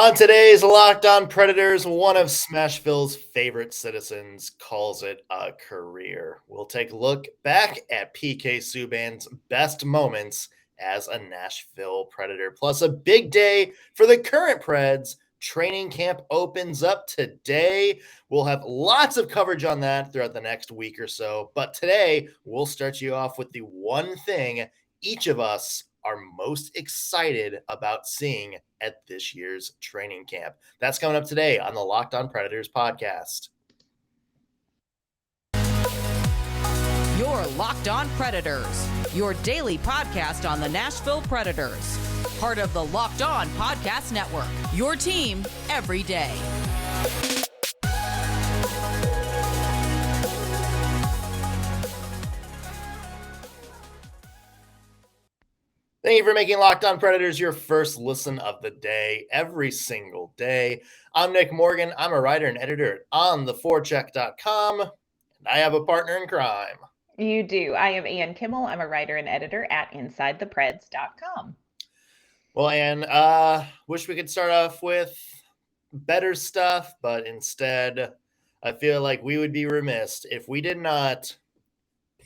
On today's Locked On Predators, one of Smashville's favorite citizens calls it a career. We'll take a look back at PK Subban's best moments as a Nashville Predator. Plus, a big day for the current Preds. Training camp opens up today. We'll have lots of coverage on that throughout the next week or so. But today, we'll start you off with the one thing each of us are most excited about seeing at this year's training camp. That's coming up today on the Locked On Predators podcast. You're Locked On Predators, your daily podcast on the Nashville Predators. Part of the Locked On Podcast Network, your team every day. Thank you for making Locked On Predators your first listen of the day, every single day. I'm Nick Morgan. I'm a writer and editor at ontheforecheck.com, and I have a partner in crime. You do. I am Ann Kimmel. I'm a writer and editor at InsideThePreds.com. Well, Ann, wish we could start off with better stuff, but instead, I feel like we would be remiss if we did not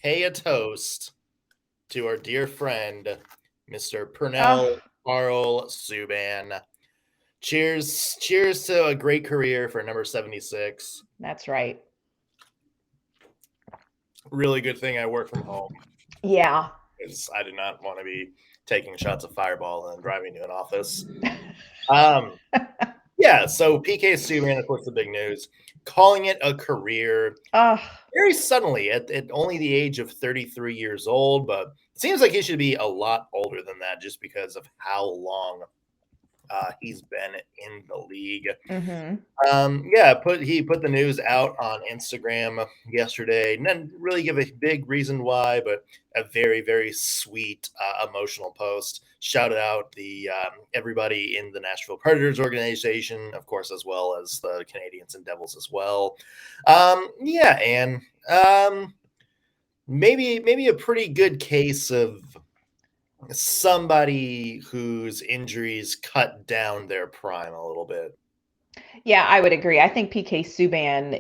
pay a toast to our dear friend, Mr. Pernell Carl Subban. Cheers to a great career for number 76. That's right. Really good thing I work from home. Yeah. Because I did not want to be taking shots of Fireball and driving to an office. Yeah, so PK Subban, of course, the big news. Calling it a career very suddenly at only the age of 33 years old, but it seems like he should be a lot older than that just because of how long he's been in the league. Mm-hmm. He put the news out on Instagram yesterday, and didn't really give a big reason why, but a very, very sweet, emotional post. Shouted out the everybody in the Nashville Predators organization, of course, as well as the Canadians and Devils as well. And maybe a pretty good case of somebody whose injuries cut down their prime a little bit. Yeah, I would agree. I think PK Subban,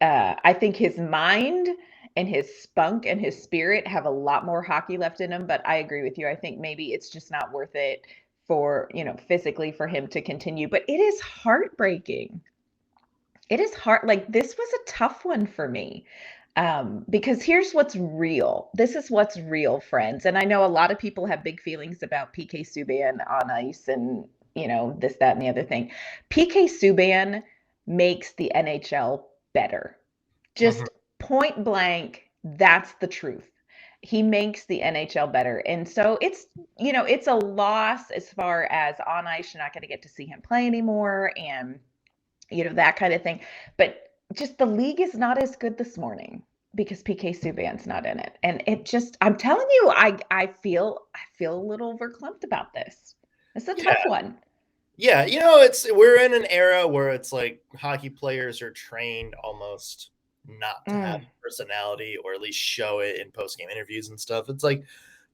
I think his mind and his spunk and his spirit have a lot more hockey left in him, but I agree with you. I think maybe it's just not worth it for, physically for him to continue, but it is heartbreaking. It is hard. Like, this was a tough one for me. Because here's what's real. This is what's real, friends. And I know a lot of people have big feelings about PK Subban on ice and, this, that, and the other thing. PK Subban makes the NHL better. Just point blank, that's the truth. He makes the NHL better. And so it's a loss as far as on ice. You're not going to get to see him play anymore and, that kind of thing. But just the league is not as good this morning because PK Subban's not in it. And it just, I'm telling you, I feel a little verklempt about this. It's a tough one. Yeah. We're in an era where it's like hockey players are trained almost not to have personality or at least show it in post-game interviews and stuff. It's like,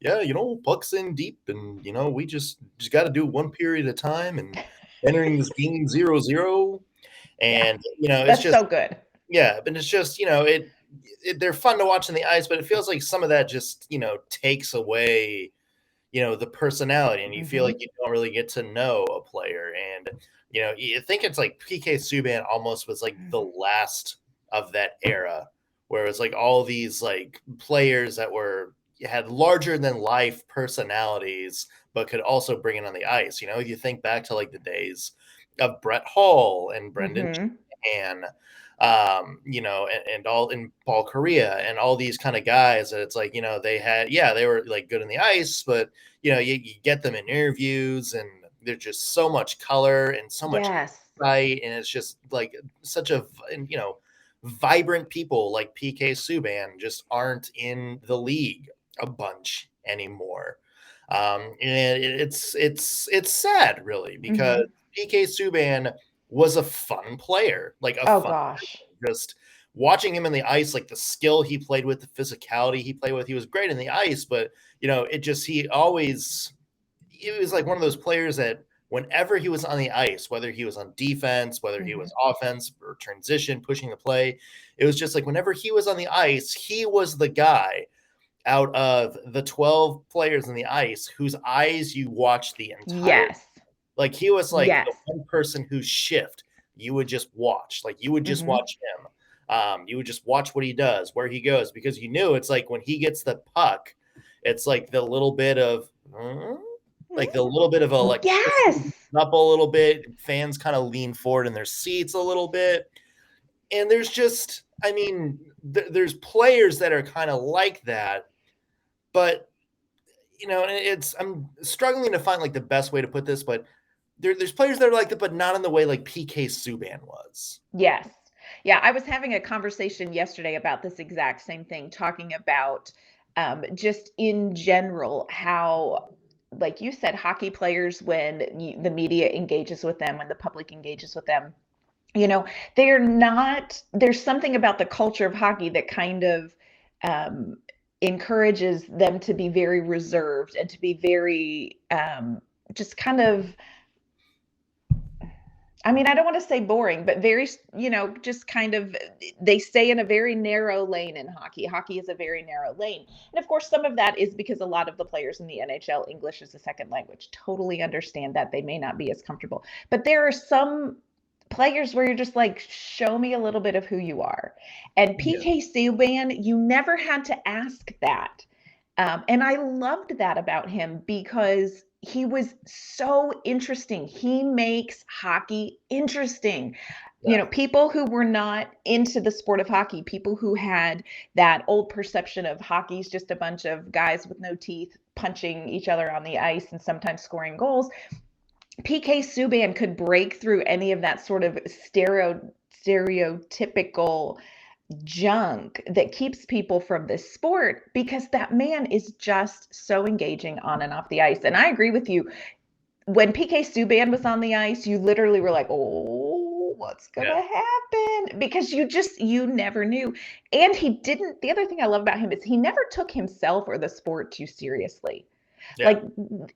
yeah, puck's in deep and, we just got to do one period at a time and entering this game 0-0. And, that's it's just so good. Yeah. But it's just, they're fun to watch on the ice, but it feels like some of that just, takes away, the personality, and you feel like you don't really get to know a player. And, you think it's like PK Subban almost was like the last of that era where it's like all these like players that had larger than life personalities, but could also bring it on the ice. You think back to like the days of Brett Hull and Brendan and and Paul Correa and all these kind of guys that it's like, they were like good in the ice, but you get them in interviews and there's just so much color and so much insight, and it's just like such a vibrant people like PK Subban just aren't in the league a bunch anymore. And it's sad, really, because PK Subban was a fun player, just watching him in the ice, like the skill he played with, the physicality he played with. He was great in the ice, but it was like one of those players that whenever he was on the ice, whether he was on defense, whether he was offense or transition, pushing the play, it was just like whenever he was on the ice, he was the guy out of the 12 players on the ice whose eyes you watch the entire. Yes. Like he was like Yes. the one person whose shift you would just watch. Like you would just watch him. You would just watch what he does, where he goes, because you knew it's like when he gets the puck, it's like the little bit of like the little bit of electricity up a little bit. Fans kind of lean forward in their seats a little bit. And there's just, I mean, there's players that are kind of like that, but you know, I'm struggling to find like the best way to put this, but there's players that are like that, but not in the way like PK Subban was. Yes. Yeah, I was having a conversation yesterday about this exact same thing, talking about just in general how, like you said, hockey players, when the media engages with them, when the public engages with them, they're not, there's something about the culture of hockey that kind of encourages them to be very reserved and to be very just kind of, I mean, I don't want to say boring, but very, just kind of, they stay in a very narrow lane in hockey. Hockey is a very narrow lane. And of course, some of that is because a lot of the players in the NHL, English is a second language. Totally understand that. They may not be as comfortable. But there are some players where you're just like, show me a little bit of who you are. And PK Subban, you never had to ask that. And I loved that about him because he was so interesting. He makes hockey interesting. People who were not into the sport of hockey, people who had that old perception of hockey's just a bunch of guys with no teeth punching each other on the ice and sometimes scoring goals. PK Subban could break through any of that sort of stereotypical junk that keeps people from this sport, because that man is just so engaging on and off the ice. And I agree with you. When PK Subban was on the ice, you literally were like, oh, what's going to happen? Because you never knew. And the other thing I love about him is he never took himself or the sport too seriously. Like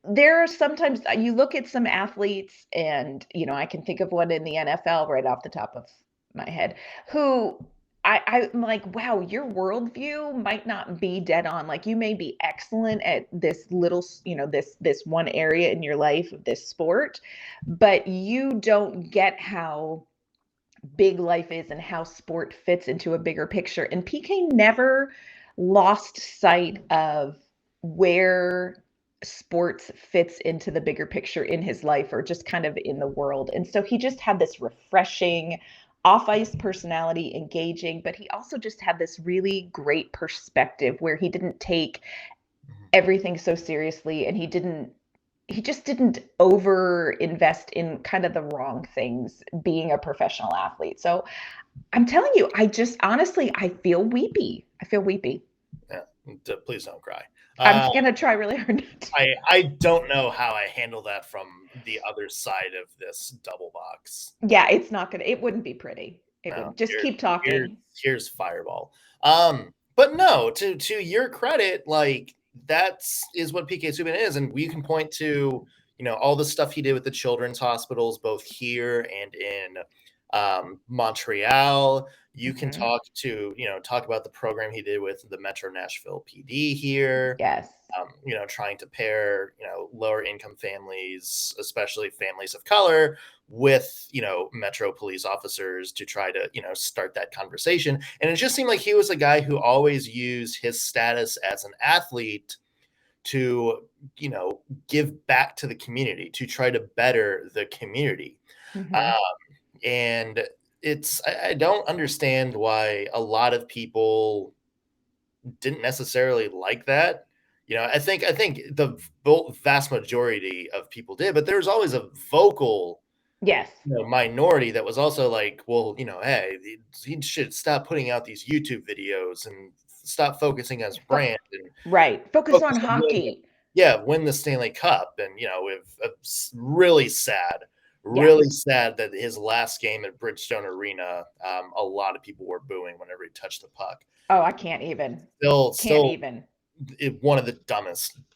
there are sometimes you look at some athletes and, I can think of one in the NFL right off the top of my head who I'm like, wow, your worldview might not be dead on. Like you may be excellent at this little, this one area in your life of this sport, but you don't get how big life is and how sport fits into a bigger picture. And PK never lost sight of where sports fits into the bigger picture in his life or just kind of in the world. And so he just had this refreshing off-ice personality, engaging, but he also just had this really great perspective where he didn't take everything so seriously, and he just didn't over invest in kind of the wrong things being a professional athlete. So I'm telling you, honestly, I feel weepy. Yeah, please don't cry. I'm going to try really hard not to. I don't know how I handle that from the other side of this double box. Yeah, it wouldn't be pretty. Would just keep talking. Here's Fireball. But no, to your credit, like is what PK Subban is. And we can point to, all the stuff he did with the children's hospitals, both here and in Montreal. You can talk about the program he did with the Metro Nashville PD here. Yes. Trying to pair, lower income families, especially families of color, with, Metro police officers to try to, start that conversation. And it just seemed like he was a guy who always used his status as an athlete to, give back to the community, to try to better the community. And I don't understand why a lot of people didn't necessarily like that. I think the vast majority of people did, but there was always a vocal minority that was also like, well, hey, he should stop putting out these YouTube videos and stop focusing on his brand. And focus on hockey. Win the Stanley Cup. And, it's really sad that his last game at Bridgestone Arena, a lot of people were booing whenever he touched the puck. Oh, I can't even. Still one of the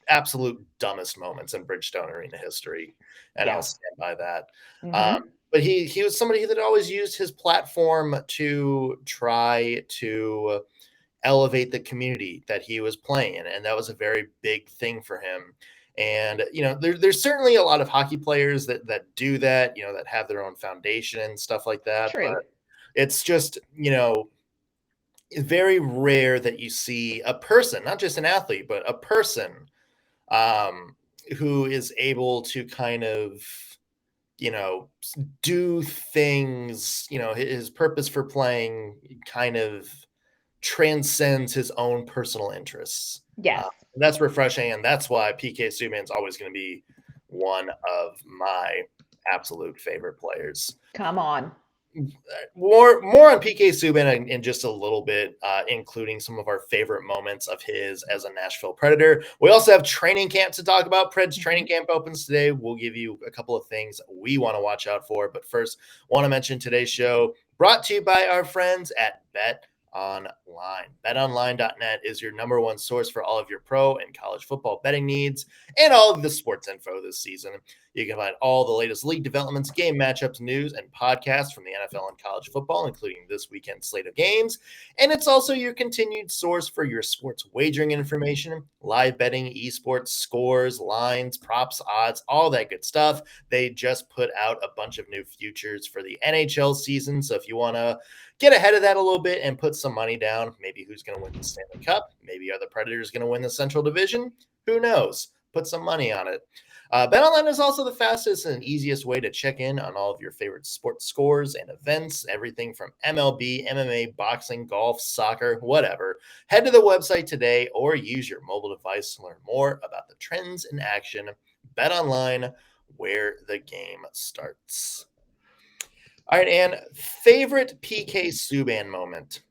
absolute dumbest moments in Bridgestone Arena history, and I'll stand by that. But he was somebody that always used his platform to try to elevate the community that he was playing in, and that was a very big thing for him. And there's certainly a lot of hockey players that do that, that have their own foundation and stuff like that. True. But it's just it's very rare that you see a person, not just an athlete, but a person who is able to kind of do things, his purpose for playing kind of transcends his own personal interests. Yes. That's refreshing, and that's why PK Subban's always going to be one of my absolute favorite players. Come on. More on PK Subban in just a little bit, including some of our favorite moments of his as a Nashville Predator. We also have training camp to talk about. Preds training camp opens today. We'll give you a couple of things we want to watch out for. But first, want to mention today's show brought to you by our friends at BetOnline. BetOnline.net is your number one source for all of your pro and college football betting needs and all of the sports info this season. You can find all the latest league developments, game matchups, news, and podcasts from the NFL and college football, including this weekend's slate of games. And it's also your continued source for your sports wagering information, live betting, esports, scores, lines, props, odds, all that good stuff. They just put out a bunch of new futures for the NHL season. So if you want to get ahead of that a little bit and put some money down, maybe who's going to win the Stanley Cup, maybe are the Predators going to win the Central Division? Who knows? Put some money on it. BetOnline is also the fastest and easiest way to check in on all of your favorite sports scores and events, everything from MLB, MMA, boxing, golf, soccer, whatever. Head to the website today or use your mobile device to learn more about the trends in action. BetOnline, where the game starts. All right, Ann, favorite PK Subban moment?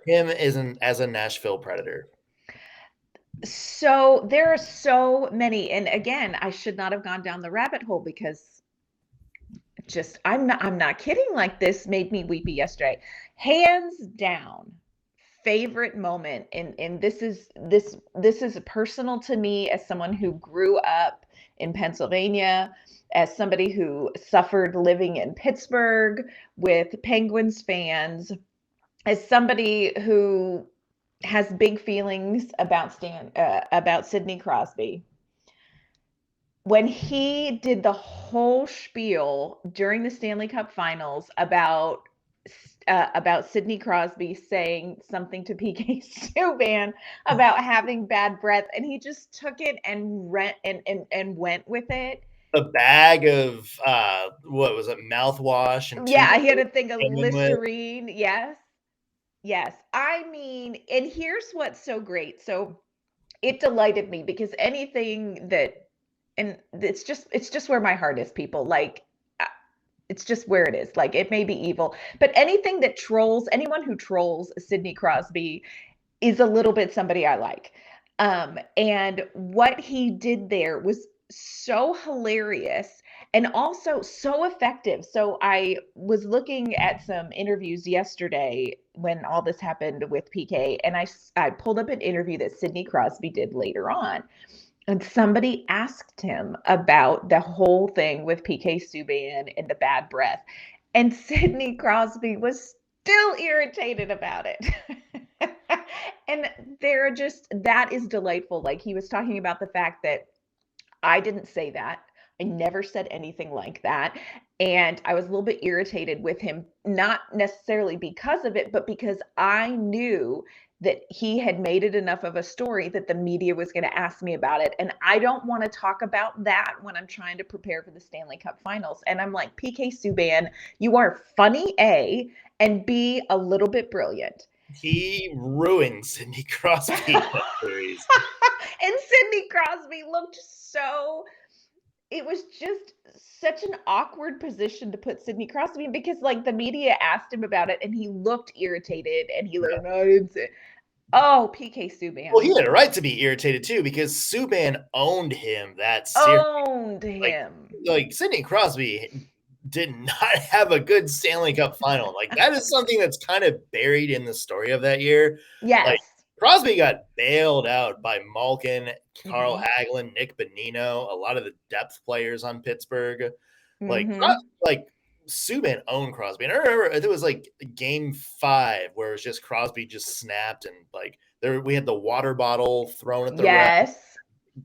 Him as a Nashville Predator. So there are so many, and again, I should not have gone down the rabbit hole because I'm not kidding. Like, this made me weepy yesterday. Hands down, favorite moment, and this is personal to me as someone who grew up in Pennsylvania, as somebody who suffered living in Pittsburgh with Penguins fans, as somebody who has big feelings about Sidney Crosby. When he did the whole spiel during the Stanley Cup Finals about Sidney Crosby saying something to PK Subban about having bad breath, and he just took it and went with it. A bag of what was it, mouthwash and he had a thing of Listerine. Yes. I mean, and here's what's so great. So it delighted me because anything that, and it's just where my heart is, people. Like, it's just where it is. Like, it may be evil, but anything that anyone who trolls Sidney Crosby is a little bit somebody I like. And what he did there was so hilarious and also so effective. So I was looking at some interviews yesterday when all this happened with PK, and I pulled up an interview that Sidney Crosby did later on. And somebody asked him about the whole thing with PK Subban and the bad breath. And Sidney Crosby was still irritated about it. And that is delightful. Like, he was talking about the fact that I didn't say that. I never said anything like that. And I was a little bit irritated with him, not necessarily because of it, but because I knew that he had made it enough of a story that the media was going to ask me about it. And I don't want to talk about that when I'm trying to prepare for the Stanley Cup Finals. And I'm like, PK Subban, you are funny, A, and B, a little bit brilliant. He ruined Sidney Crosby. And Sidney Crosby looked it was just such an awkward position to put Sidney Crosby in, because like the media asked him about it and he looked irritated and he like, no, I didn't say. Oh, PK Subban. Well, he had a right to be irritated too, because Subban owned him that series. Like Sidney Crosby did not have a good Stanley Cup final. Like, that is something that's kind of buried in the story of that year. Yes. Like, Crosby got bailed out by Malkin, Carl Mhm. Hagelin, Nick Bonino, a lot of the depth players on Pittsburgh. Like, Mhm. Subban owned Crosby. And I remember it was like game 5 where it was just Crosby just snapped and like we had the water bottle thrown at the ref, Yes.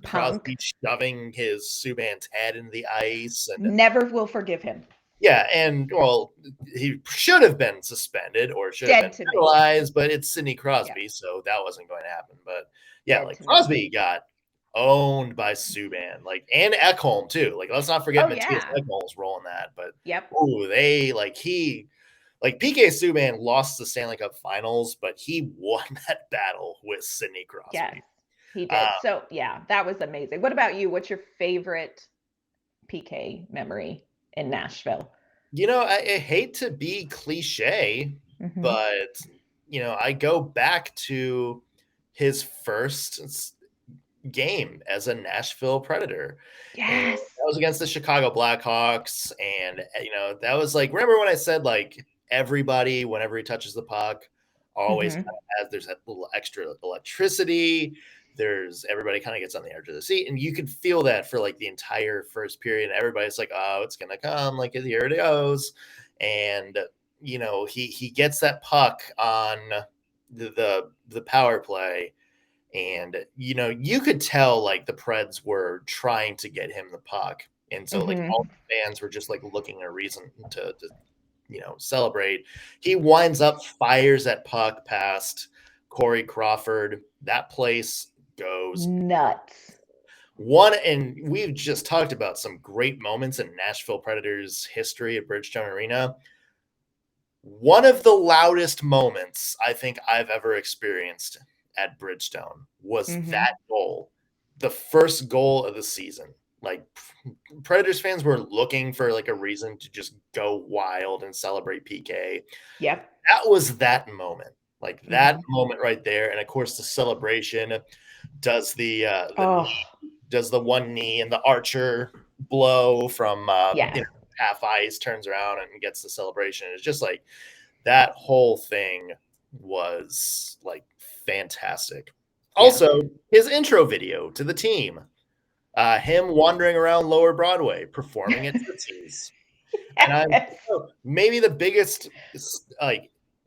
Crosby Punk. shoving his Subban's head into the ice. And Never will forgive him. yeah, and well, he should have been suspended or should have Dead been to me. penalized, but it's Sidney Crosby, Yeah. so that wasn't going to happen. But yeah, Dead like to me. Crosby got owned by Subban, like, and Ekholm too. Like, let's not forget Oh, Matthias yeah. Ekholm was rolling that. But Yep. they like PK Subban lost the Stanley Cup Finals, but he won that battle with Sidney Yes, Crosby. he Uh, did. So, yeah, that was amazing. What about you? What's your favorite PK memory in Nashville? I hate to be cliche, Mhm. but I go back to his first game as a Nashville Predator, and Yes. that was against the Chicago Blackhawks. And that was like, remember when I said like everybody, whenever he touches the puck, always kind Mhm. of there's that little extra electricity. There's everybody kind of gets on the edge of the seat, and you could feel that for like the entire first period. And everybody's like, "Oh, it's gonna come! Like here it goes!" And he gets that puck on the power play, and you could tell like the Preds were trying to get him the puck, and so like all Mhm. the fans were just like looking at a reason to celebrate. He winds up, fires that puck past Corey Crawford. That place goes Nuts. one, and we've just talked about some great moments in Nashville Predators history at Bridgestone Arena. One of the loudest moments I think I've ever experienced at Bridgestone was Mhm. that goal, the first goal of the season. Like, Predators fans were looking for like a reason to just go wild and celebrate PK. Yep. That was that moment. Like that Mhm. moment right there. And of course the celebration does the Oh, does the one knee and the Archer blow from yes. half ice, turns around and gets the celebration. It's just like that whole thing was like fantastic. Yeah. Also, his intro video to the team, him wandering around Lower Broadway performing at Tootsie's. And I'm Yes. maybe the biggest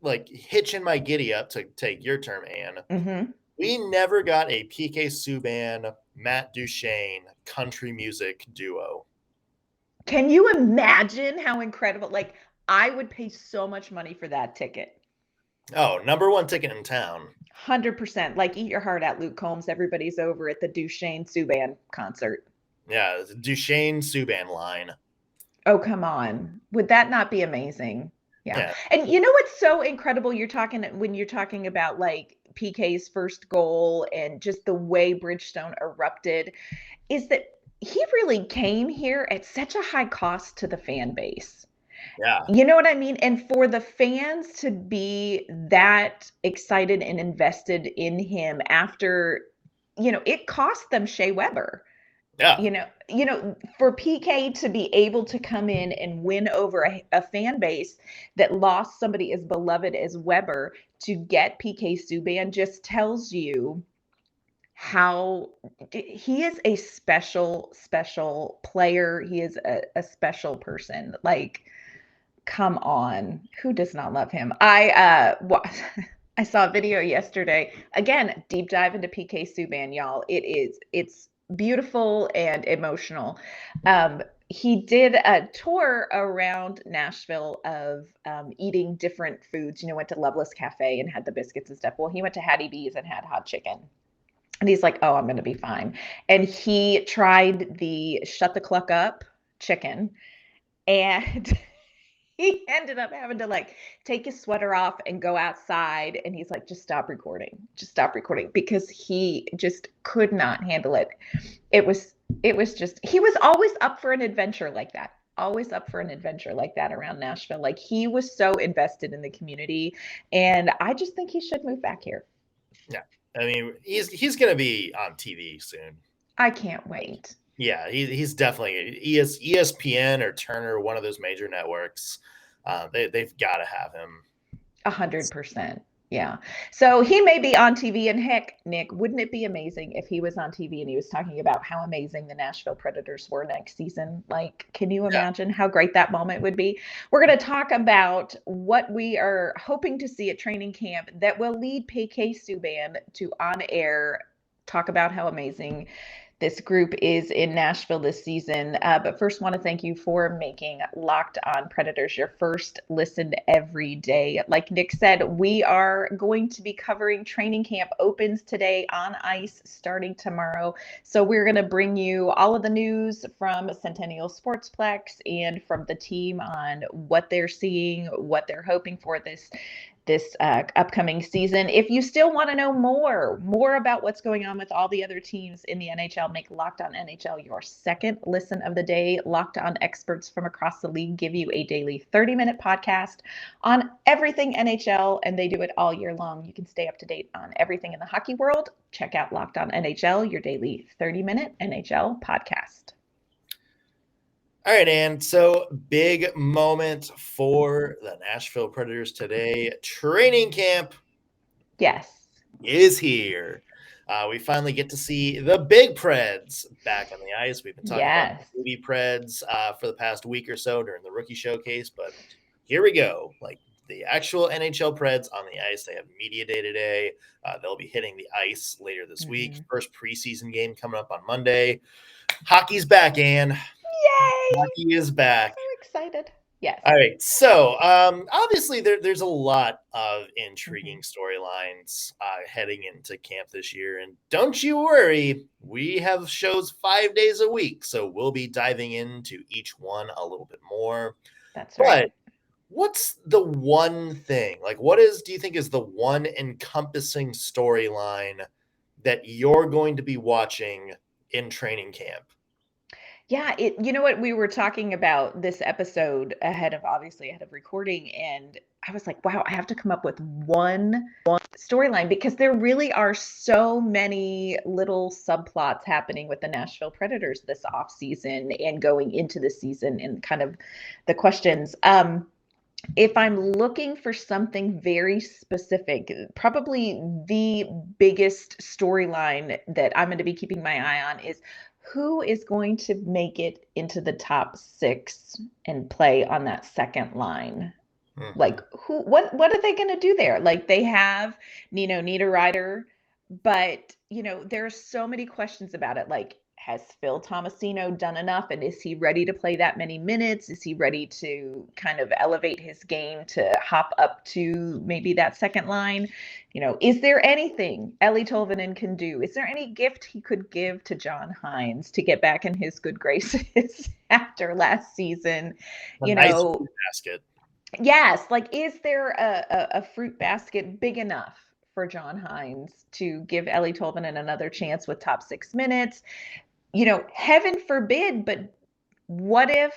like hitch in my giddy up, to take your term, Anne. Mhm. We never got a PK Subban, Matt Duchene country music duo. Can you imagine how incredible? Like, I would pay so much money for that ticket. Oh, number one ticket in town. 100%. Like, eat your heart out, Luke Combs. Everybody's over at the Duchesne Subban concert. Yeah, Duchene Subban line. Oh, come on. Would that not be amazing? Yeah. Yeah, And you know what's so incredible? When you're talking about like PK's first goal and just the way Bridgestone erupted, is that he really came here at such a high cost to the fan base. yeah, You know what I mean? And for the fans to be that excited and invested in him after, it cost them Shea Weber. yeah. For PK to be able to come in and win over a fan base that lost somebody as beloved as Weber, to get PK Subban just tells you how he is a special, special player. He is a special person. Like, come on, who does not love him? I saw a video yesterday. Again, deep dive into PK Subban, y'all. It's beautiful and emotional. He did a tour around Nashville of eating different foods. Went to Loveless Cafe and had the biscuits and stuff. Well, he went to Hattie B's and had hot chicken. And he's like, "Oh, I'm going to be fine." And he tried the Shut the Cluck Up chicken, and he ended up having to like take his sweater off and go outside, and he's like, just stop recording, because he just could not handle it. It was just, he was always up for an adventure like that, always up for an adventure like that around Nashville. Like, he was so invested in the community, and I just think he should move back here. Yeah. I mean, he's going to be on TV soon. I can't wait. Yeah, he's definitely ESPN or Turner, one of those major networks. They've got to have him. 100%. Yeah. So he may be on TV, and heck, Nick, wouldn't it be amazing if he was on TV and he was talking about how amazing the Nashville Predators were next season? Like, can you imagine how great that moment would be? We're going to talk about what we are hoping to see at training camp that will lead PK Subban to on air talk about how amazing this group is in Nashville this season. But first, want to thank you for making Locked On Predators your first listen every day. Like Nick said, we are going to be covering training camp opens today on ice starting tomorrow. So we're going to bring you all of the news from Centennial Sportsplex and from the team on what they're seeing, what they're hoping for this upcoming season. If you still want to know more about what's going on with all the other teams in the NHL, make Locked On NHL your second listen of the day. Locked On experts from across the league give you a daily 30-minute podcast on everything NHL, and they do it all year long. You can stay up to date on everything in the hockey world. Check out Locked On NHL, your daily 30-minute NHL podcast. All right, Ann. So big moment for the Nashville Predators today. Training camp is here. We finally get to see the big Preds back on the ice. We've been talking about the baby Preds for the past week or so during the rookie showcase, but here we go. Like the actual NHL Preds on the ice. They have media day today. They'll be hitting the ice later this week. First preseason game coming up on Monday. Hockey's back, Ann. Yay! Hockey is back. So excited. Yes. All right. So obviously there's a lot of intriguing storylines heading into camp this year. And don't you worry, we have shows 5 days a week. So we'll be diving into each one a little bit more. That's right. But what's the one thing, like do you think is the one encompassing storyline that you're going to be watching in training camp? Yeah, you know what, we were talking about this episode ahead of recording, and I was like, wow, I have to come up with one storyline because there really are so many little subplots happening with the Nashville Predators this offseason and going into the season and kind of the questions. If I'm looking for something very specific, probably the biggest storyline that I'm going to be keeping my eye on is who is going to make it into the top 6 and play on that second line. Like what are they going to do there? Like they have Nino Niederreiter, but there's so many questions about it. Like, has Phil Tomasino done enough? And is he ready to play that many minutes? Is he ready to kind of elevate his game to hop up to maybe that second line? Is there anything Eeli Tolvanen can do? Is there any gift he could give to John Hines to get back in his good graces after last season? Nice fruit basket. Yes. Like, is there a fruit basket big enough for John Hines to give Eeli Tolvanen another chance with top 6 minutes? Heaven forbid, but what if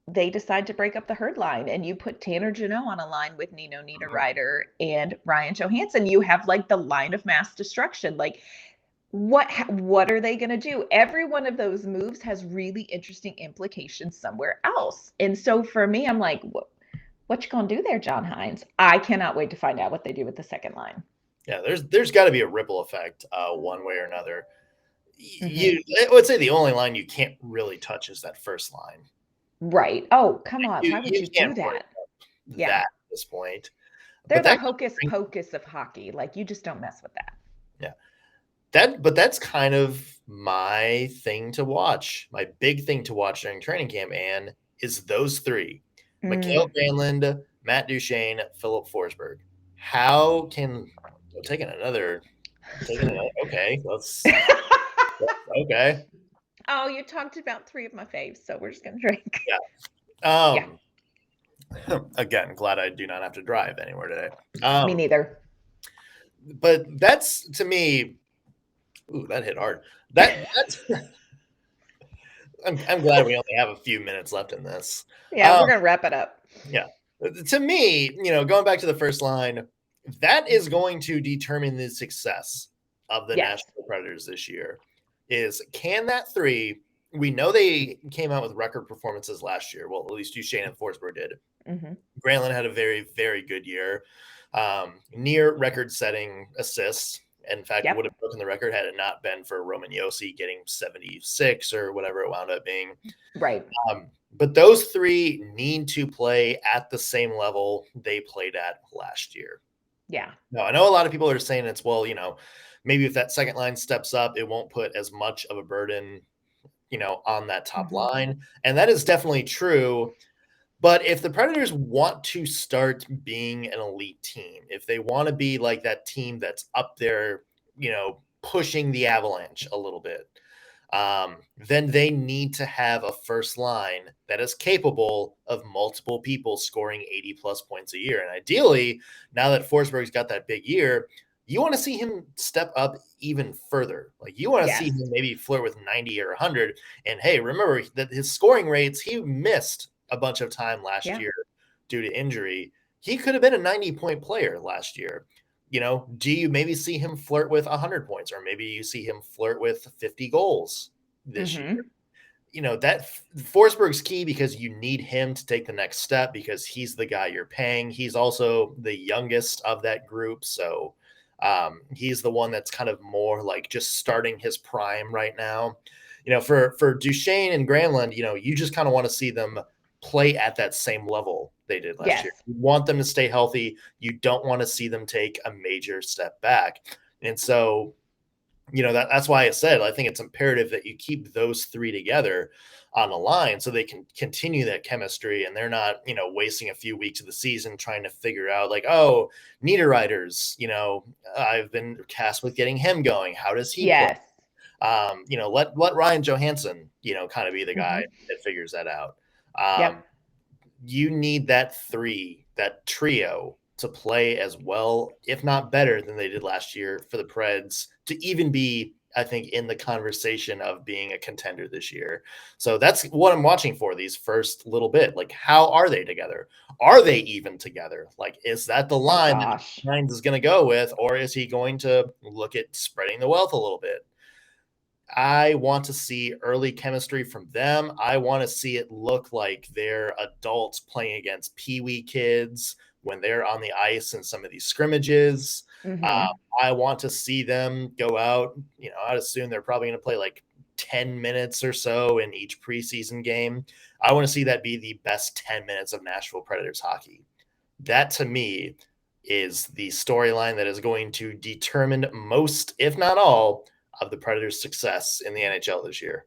they decide to break up the herd line and you put Tanner Jeannot on a line with Nino Niederreiter and Ryan Johansson? You have like the line of mass destruction. Like, what are they going to do? Every one of those moves has really interesting implications somewhere else. And so for me, I'm like, what you going to do there, John Hines? I cannot wait to find out what they do with the second line. Yeah, there's got to be a ripple effect one way or another. I would say the only line you can't really touch is that first line. Right. Oh, come on. Why would you do that? Yeah. At this point. They're the hocus pocus of hockey. Like, you just don't mess with that. Yeah. But that's kind of my thing to watch. My big thing to watch during training camp, Ann, is those three. Mikael Granlund, Matt Duchene, Philip Forsberg. How can taking another okay, let's okay. Oh, you talked about 3 of my faves, so we're just gonna drink. Yeah. Again, glad I do not have to drive anywhere today. Me neither. But that's, to me, ooh, that hit hard. That's I'm glad we only have a few minutes left in this. Yeah, we're gonna wrap it up. Yeah. To me, going back to the first line, that is going to determine the success of the Nashville Predators this year. Can that 3, we know they came out with record performances last year. Well, at least Duchene and Forsberg did. Granlund had a very, very good year. Near record-setting assists. In fact, it would have broken the record had it not been for Roman Josi getting 76 or whatever it wound up being. Right. But those three need to play at the same level they played at last year. Yeah. No, I know a lot of people are saying it's, well, maybe if that second line steps up, it won't put as much of a burden, on that top line. And that is definitely true. But if the Predators want to start being an elite team, if they want to be like that team that's up there, pushing the Avalanche a little bit, then they need to have a first line that is capable of multiple people scoring 80+ points a year. And ideally, now that Forsberg's got that big year, you want to see him step up even further. Like you want to see him maybe flirt with 90 or 100. And hey, remember that his scoring rates, he missed a bunch of time last year due to injury. He could have been a 90-point player last year. Do you maybe see him flirt with 100 points, or maybe you see him flirt with 50 goals this year? That Forsberg's key because you need him to take the next step because he's the guy you're paying. He's also the youngest of that group. So he's the one that's kind of more like just starting his prime right now. For Duchesne and Granlund, you just kind of want to see them play at that same level they did last year. You want them to stay healthy. You don't want to see them take a major step back. And so, that's why I said, I think it's imperative that you keep those three together on the line so they can continue that chemistry and they're not, wasting a few weeks of the season trying to figure out like, oh, Niederreiter's, I've been tasked with getting him going. How does he play? Let Ryan Johansson, kind of be the guy that figures that out. You need that trio to play as well, if not better than they did last year for the Preds to even be, I think, in the conversation of being a contender this year. So that's what I'm watching for these first little bit. Like, how are they together? Are they even together? Like, is that the line that Hines is going to go with, or is he going to look at spreading the wealth a little bit? I want to see early chemistry from them. I want to see it look like they're adults playing against peewee kids when they're on the ice in some of these scrimmages. I want to see them go out. I'd assume they're probably going to play like 10 minutes or so in each preseason game. I want to see that be the best 10 minutes of Nashville Predators hockey. That to me is the storyline that is going to determine most, if not all, of the Predators' success in the NHL this year.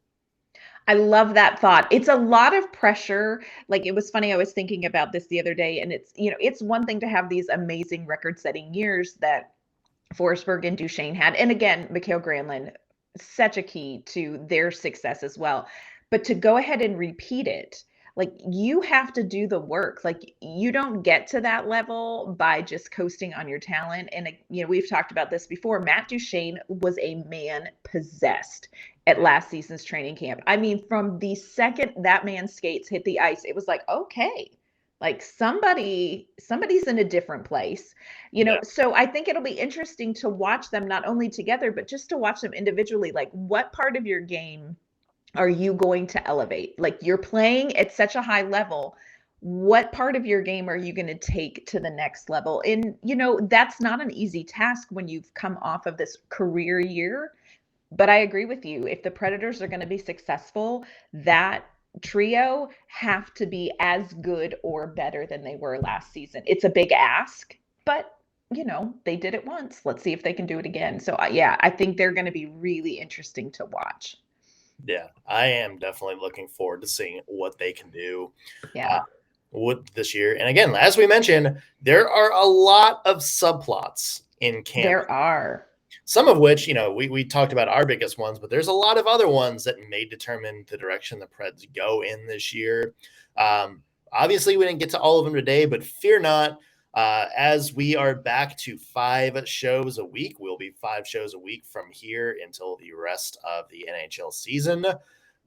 I love that thought. It's a lot of pressure. Like, it was funny. I was thinking about this the other day, and it's one thing to have these amazing record-setting years that Forsberg and Duchesne had. And again, Mikael Granlund, such a key to their success as well. But to go ahead and repeat it, like, you have to do the work. Like, you don't get to that level by just coasting on your talent. And, we've talked about this before. Matt Duchesne was a man possessed at last season's training camp. I mean, from the second that man's skates hit the ice, it was like, okay, like somebody's in a different place, So I think it'll be interesting to watch them not only together, but just to watch them individually. Like, what part of your game are you going to elevate? Like, you're playing at such a high level. What part of your game are you going to take to the next level? And, that's not an easy task when you've come off of this career year. But I agree with you. If the Predators are going to be successful, that trio have to be as good or better than they were last season. It's a big ask, but they did it once. Let's see if they can do it again. So I think they're going to be really interesting to watch. Yeah, I am definitely looking forward to seeing what they can do this year. And again, as we mentioned, there are a lot of subplots in camp. There are. Some of which, we talked about our biggest ones, but there's a lot of other ones that may determine the direction the Preds go in this year. Obviously, we didn't get to all of them today, but fear not. As we are back to 5 shows a week, we'll be 5 shows a week from here until the rest of the NHL season.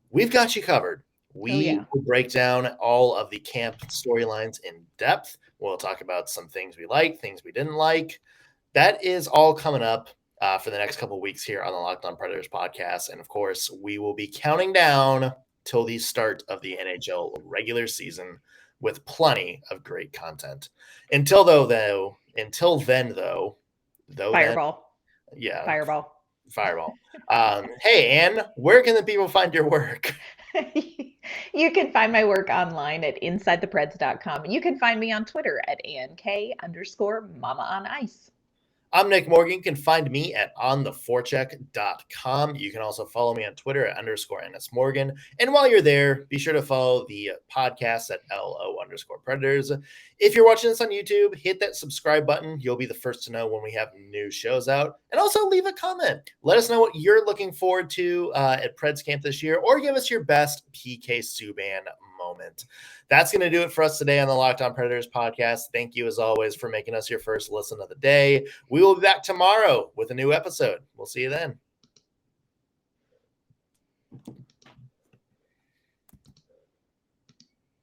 We've got you covered. We will break down all of the camp storylines in depth. We'll talk about some things we like, things we didn't like. That is all coming up for the next couple of weeks here on the Locked On Predators podcast. And of course, we will be counting down till the start of the NHL regular season. with plenty of great content. Until then, Fireball. yeah, Fireball. Fireball. Hey, Anne, where can the people find your work? You can find my work online at InsideThePreds.com. You can find me on Twitter at ANK_Mama on Ice. I'm Nick Morgan. You can find me at ontheforecheck.com. You can also follow me on Twitter at _NSMorgan. And while you're there, be sure to follow the podcast at LO_Predators. If you're watching this on YouTube, hit that subscribe button. You'll be the first to know when we have new shows out. And also leave a comment. Let us know what you're looking forward to at Preds Camp this year, or give us your best PK Subban moment. That's going to do it for us today on the Locked On Predators podcast. Thank you, as always, for making us your first listen of the day. We will be back tomorrow with a new episode. We'll see you then.